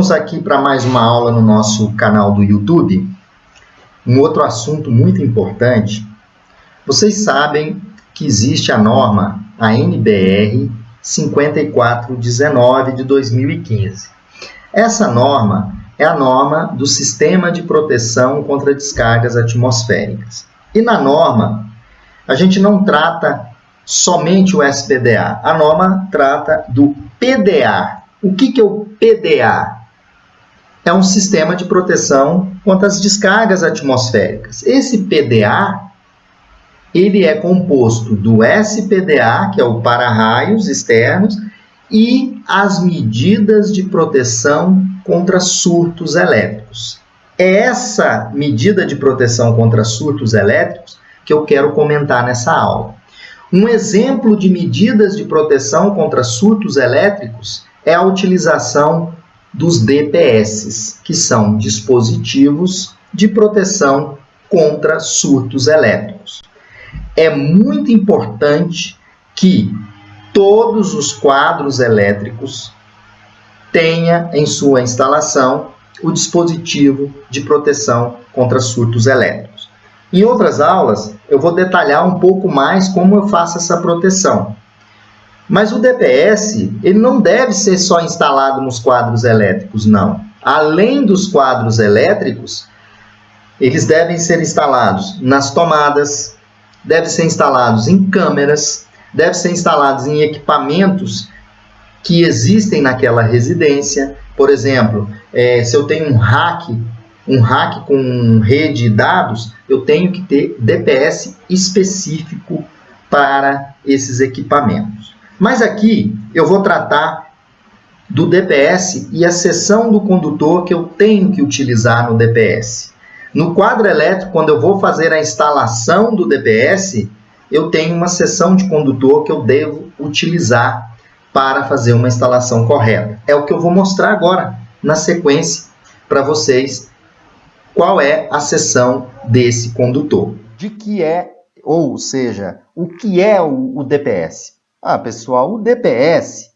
Vamos aqui para mais uma aula no nosso canal do YouTube. Um outro assunto muito importante. Vocês sabem que existe a norma, a NBR 5419 de 2015. Essa norma é a norma do Sistema de Proteção contra Descargas Atmosféricas. E na norma, a gente não trata somente o SPDA. A norma trata do PDA. O que é o PDA? É um sistema de proteção contra as descargas atmosféricas. Esse PDA, ele é composto do SPDA, que é o para-raios externos, e as medidas de proteção contra surtos elétricos. É essa medida de proteção contra surtos elétricos que eu quero comentar nessa aula. Um exemplo de medidas de proteção contra surtos elétricos é a utilização dos DPS, que são dispositivos de proteção contra surtos elétricos. É muito importante que todos os quadros elétricos tenham em sua instalação o dispositivo de proteção contra surtos elétricos. Em outras aulas, eu vou detalhar um pouco mais como eu faço essa proteção. Mas o DPS, ele não deve ser só instalado nos quadros elétricos, não. Além dos quadros elétricos, eles devem ser instalados nas tomadas, devem ser instalados em câmeras, devem ser instalados em equipamentos que existem naquela residência. Por exemplo, se eu tenho um rack com rede de dados, eu tenho que ter DPS específico para esses equipamentos. Mas aqui eu vou tratar do DPS e a seção do condutor que eu tenho que utilizar no DPS. No quadro elétrico, quando eu vou fazer a instalação do DPS, eu tenho uma seção de condutor que eu devo utilizar para fazer uma instalação correta. É o que eu vou mostrar agora, na sequência, para vocês, qual é a seção desse condutor. De que é, ou seja, o que é o DPS? Pessoal, o DPS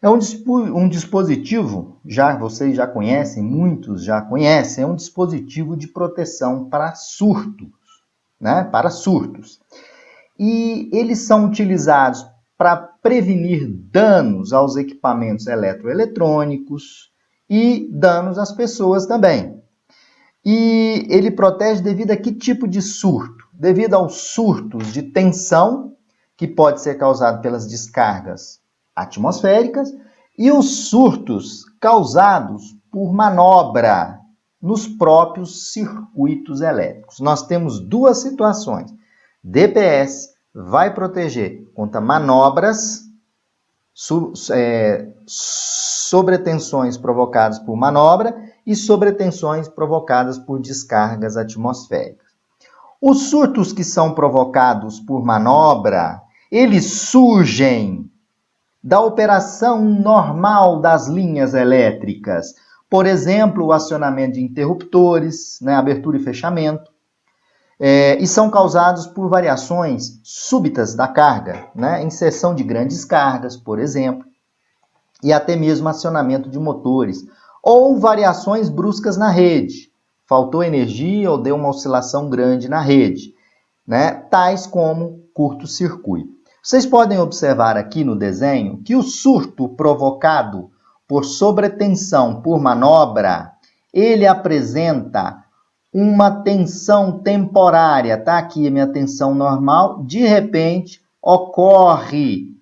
é um dispositivo, vocês já conhecem, muitos já conhecem, é um dispositivo de proteção para surtos, né? Para surtos. E eles são utilizados para prevenir danos aos equipamentos eletroeletrônicos e danos às pessoas também. E ele protege devido a que tipo de surto? Devido aos surtos de tensão, que pode ser causado pelas descargas atmosféricas, e os surtos causados por manobra nos próprios circuitos elétricos. Nós temos duas situações. DPS vai proteger contra manobras, sobretensões provocadas por manobra e sobretensões provocadas por descargas atmosféricas. Os surtos que são provocados por manobra, eles surgem da operação normal das linhas elétricas. Por exemplo, o acionamento de interruptores, né, abertura e fechamento. E são causados por variações súbitas da carga, né, inserção de grandes cargas, por exemplo, e até mesmo acionamento de motores, ou variações bruscas na rede. Faltou energia ou deu uma oscilação grande na rede, né, tais como curto-circuito. Vocês podem observar aqui no desenho que o surto provocado por sobretensão por manobra, ele apresenta uma tensão temporária, tá? Aqui a minha tensão normal, de repente ocorre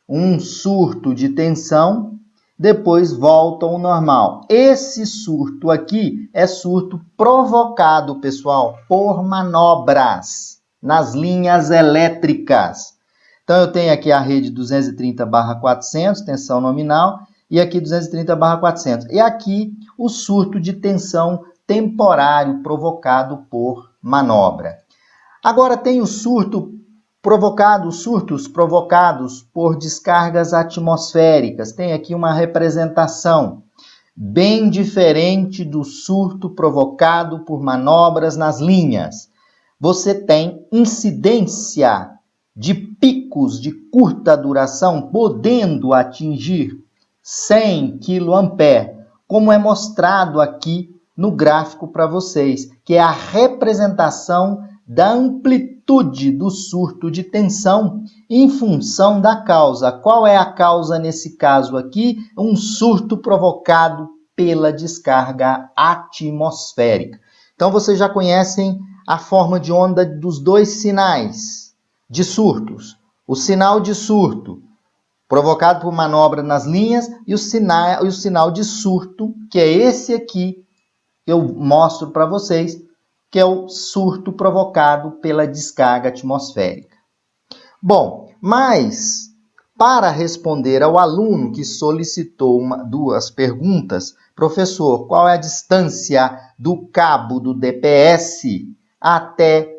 um surto de tensão, depois volta ao normal. Esse surto aqui é surto provocado, pessoal, por manobras nas linhas elétricas. Então, eu tenho aqui a rede 230/400, tensão nominal, e aqui 230/400. E aqui o surto de tensão temporário provocado por manobra. Agora, tem os surtos provocados por descargas atmosféricas. Tem aqui uma representação bem diferente do surto provocado por manobras nas linhas. Você tem incidência de picos de curta duração, podendo atingir 100 kA, como é mostrado aqui no gráfico para vocês, que é a representação da amplitude do surto de tensão em função da causa. Qual é a causa nesse caso aqui? Um surto provocado pela descarga atmosférica. Então, vocês já conhecem a forma de onda dos dois sinais de surtos. O sinal de surto provocado por manobra nas linhas e o sinal de surto, que é esse aqui, eu mostro para vocês, que é o surto provocado pela descarga atmosférica. Bom, mas para responder ao aluno que solicitou duas perguntas, professor, qual é a distância do cabo do DPS até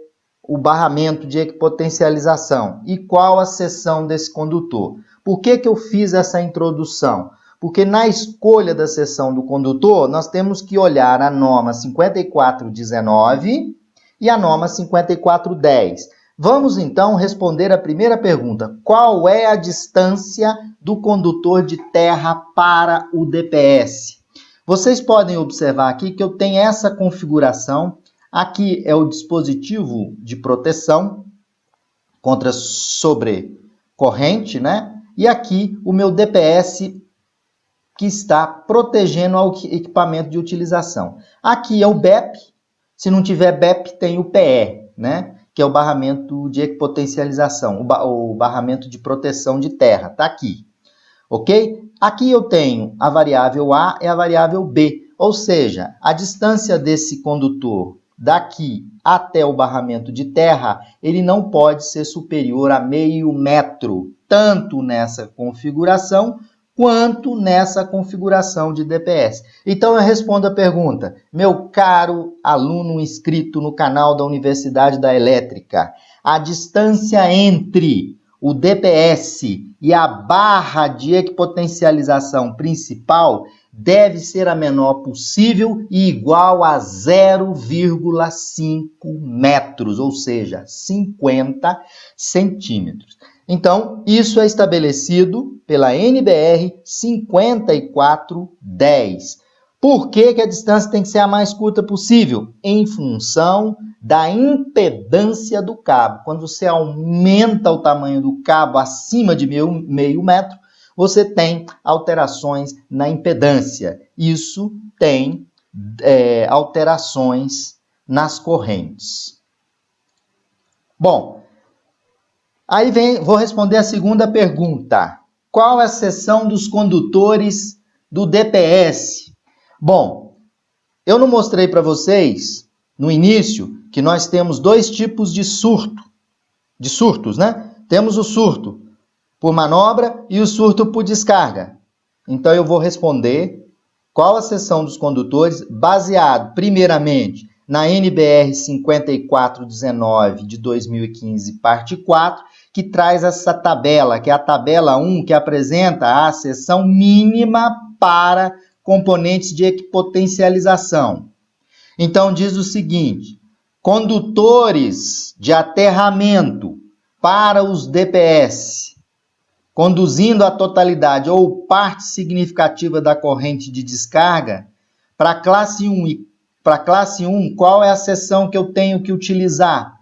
o barramento de equipotencialização? E qual a seção desse condutor? Por que eu fiz essa introdução? Porque na escolha da seção do condutor, nós temos que olhar a norma 5419 e a norma 5410. Vamos, então, responder a primeira pergunta. Qual é a distância do condutor de terra para o DPS? Vocês podem observar aqui que eu tenho essa configuração. Aqui é o dispositivo de proteção contra sobrecorrente, né? E aqui o meu DPS que está protegendo o equipamento de utilização. Aqui é o BEP. Se não tiver BEP, tem o PE, né? Que é o barramento de equipotencialização, o barramento de proteção de terra. Está aqui, ok? Aqui eu tenho a variável A e a variável B, ou seja, a distância desse condutor daqui até o barramento de terra, ele não pode ser superior a meio metro, tanto nessa configuração quanto nessa configuração de DPS. Então eu respondo a pergunta, meu caro aluno inscrito no canal da Universidade da Elétrica, a distância entre o DPS e a barra de equipotencialização principal deve ser a menor possível e igual a 0,5 metros, ou seja, 50 centímetros. Então, isso é estabelecido pela NBR 5410. Por que a distância tem que ser a mais curta possível? Em função da impedância do cabo. Quando você aumenta o tamanho do cabo acima de meio metro, você tem alterações na impedância. Isso tem alterações nas correntes. Bom, aí vou responder a segunda pergunta. Qual é a seção dos condutores do DPS? Bom, eu não mostrei para vocês, no início, que nós temos dois tipos de surtos, né? Temos o surto por manobra e o surto por descarga. Então, eu vou responder qual a seção dos condutores, baseado, primeiramente, na NBR 5419 de 2015, parte 4, que traz essa tabela, que é a tabela 1, que apresenta a seção mínima para componentes de equipotencialização. Então, diz o seguinte, condutores de aterramento para os DPS, conduzindo a totalidade ou parte significativa da corrente de descarga, para a classe 1, qual é a seção que eu tenho que utilizar?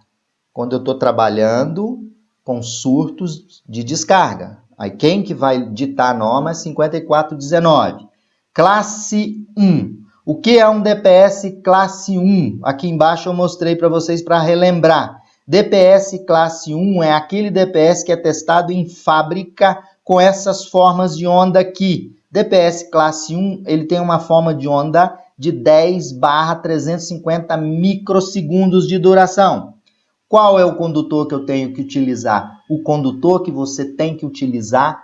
Quando eu estou trabalhando com surtos de descarga. Aí quem que vai ditar a norma é 5419. Classe 1. O que é um DPS classe 1? Aqui embaixo eu mostrei para vocês para relembrar. DPS classe 1 é aquele DPS que é testado em fábrica com essas formas de onda aqui. DPS classe 1, ele tem uma forma de onda de 10/350 microsegundos de duração. Qual é o condutor que eu tenho que utilizar? O condutor que você tem que utilizar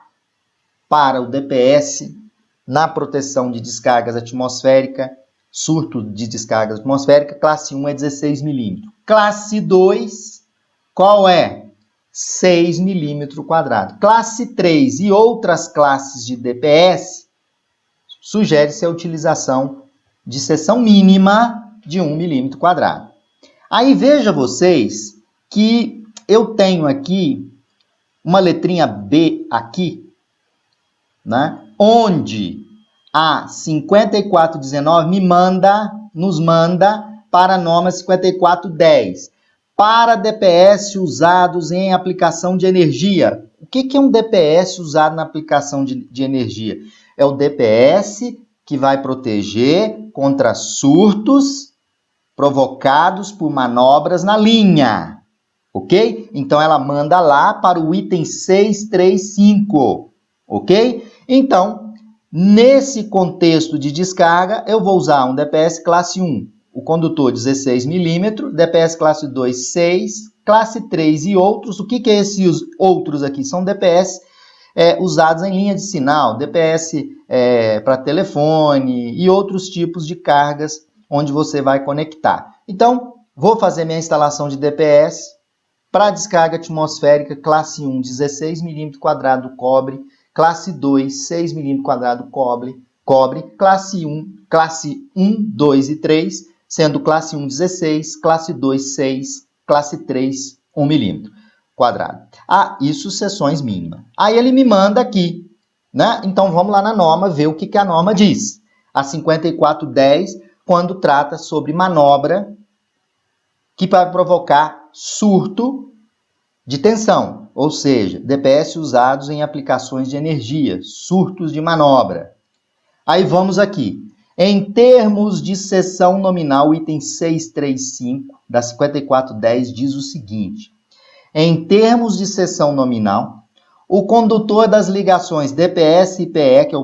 para o DPS na proteção de descargas atmosféricas, surto de descargas atmosféricas, classe 1 é 16 milímetros. Classe 2, qual é? 6 milímetros quadrados. Classe 3 e outras classes de DPS, sugere-se a utilização de seção mínima de 1 milímetro quadrado. Aí veja vocês que eu tenho aqui uma letrinha B aqui, né? Onde a 5419 nos manda para a norma 5410. Para DPS usados em aplicação de energia. O que é um DPS usado na aplicação de energia? É o DPS que vai proteger contra surtos provocados por manobras na linha. Ok? Então, ela manda lá para o item 635. Ok? Então, nesse contexto de descarga, eu vou usar um DPS classe 1, o condutor 16 mm, DPS classe 2, 6, classe 3 e outros. O que é esses outros aqui? São DPS usados em linha de sinal, DPS para telefone e outros tipos de cargas onde você vai conectar. Então, vou fazer minha instalação de DPS para descarga atmosférica classe 1, 16 mm quadrado cobre, classe 2, 6 mm quadrado cobre, classe 1, 2 e 3, sendo classe 1, 16, classe 2, 6, classe 3, 1 mm quadrado. Isso seções mínimas. Aí ele me manda aqui, né? Então vamos lá na norma ver o que a norma diz. A 5410, quando trata sobre manobra que vai provocar surto de tensão, ou seja, DPS usados em aplicações de energia, surtos de manobra. Aí vamos aqui. Em termos de seção nominal, o item 635 da 5410 diz o seguinte: em termos de seção nominal, o condutor das ligações DPS e PE, que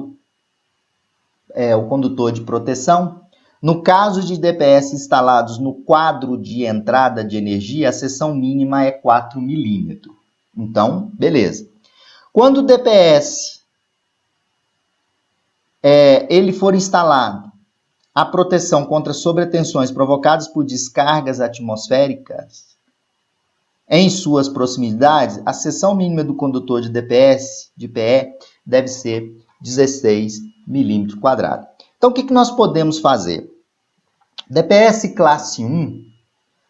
é o condutor de proteção, no caso de DPS instalados no quadro de entrada de energia, a seção mínima é 4 mm. Então, beleza. Quando o DPS ele for instalado a proteção contra sobretensões provocadas por descargas atmosféricas em suas proximidades, a seção mínima do condutor de DPS, de PE, deve ser 16 mm quadrado. Então, o que nós podemos fazer? DPS classe 1,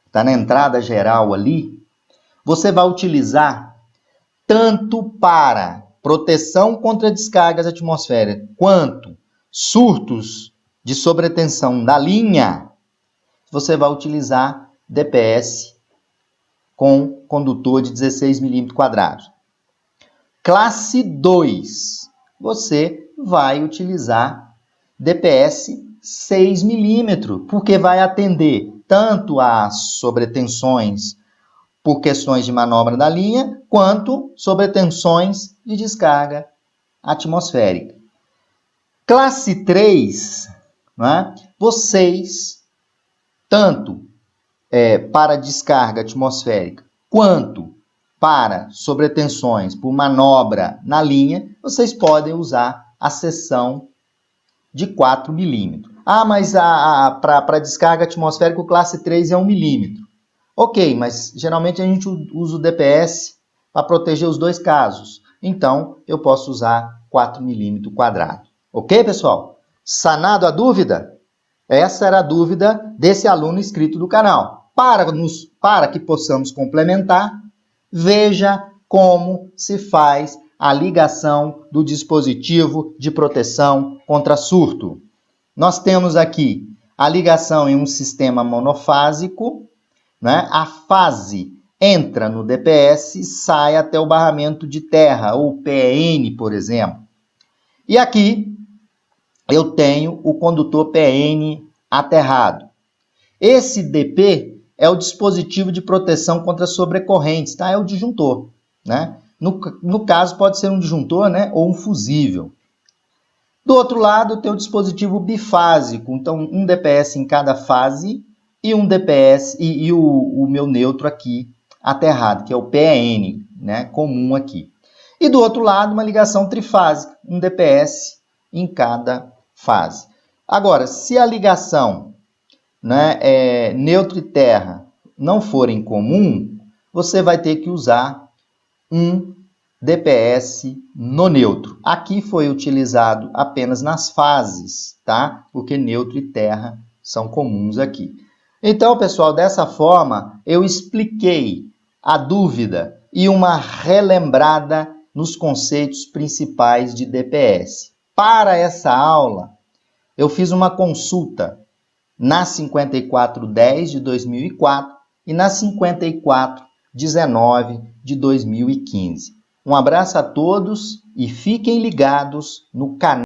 está na entrada geral ali, você vai utilizar tanto para proteção contra descargas atmosféricas, quanto surtos de sobretensão da linha, você vai utilizar DPS com condutor de 16 mm quadrados. Classe 2, você vai utilizar DPS 6 mm, porque vai atender tanto às sobretensões por questões de manobra da linha, quanto sobretensões de descarga atmosférica. Classe 3, né, vocês, tanto para descarga atmosférica, quanto para sobretensões por manobra na linha, vocês podem usar a seção de 4 mm. Mas para descarga atmosférica, o classe 3 é 1 mm. Ok, mas geralmente a gente usa o DPS para proteger os dois casos. Então, eu posso usar 4 mm quadrado. Ok, pessoal? Sanado a dúvida? Essa era a dúvida desse aluno inscrito do canal. Para que possamos complementar, veja como se faz a ligação do dispositivo de proteção contra surto. Nós temos aqui a ligação em um sistema monofásico, né? A fase entra no DPS e sai até o barramento de terra, ou PN, por exemplo. E aqui eu tenho o condutor PN aterrado. Esse DP é o dispositivo de proteção contra sobrecorrentes, tá? É o disjuntor, né? No caso, pode ser um disjuntor, né? Ou um fusível. Do outro lado, tem o dispositivo bifásico, então um DPS em cada fase e um DPS e o meu neutro aqui aterrado, que é o PN, né? Comum aqui. E do outro lado, uma ligação trifásica, um DPS em cada fase. Agora, se a ligação, né, neutro e terra não forem comum, você vai ter que usar um DPS no neutro. Aqui foi utilizado apenas nas fases, tá? Porque neutro e terra são comuns aqui. Então, pessoal, dessa forma, eu expliquei a dúvida e uma relembrada nos conceitos principais de DPS. para essa aula, eu fiz uma consulta na 5410 de 2004 e na 5419 de 2015. Um abraço a todos e fiquem ligados no canal.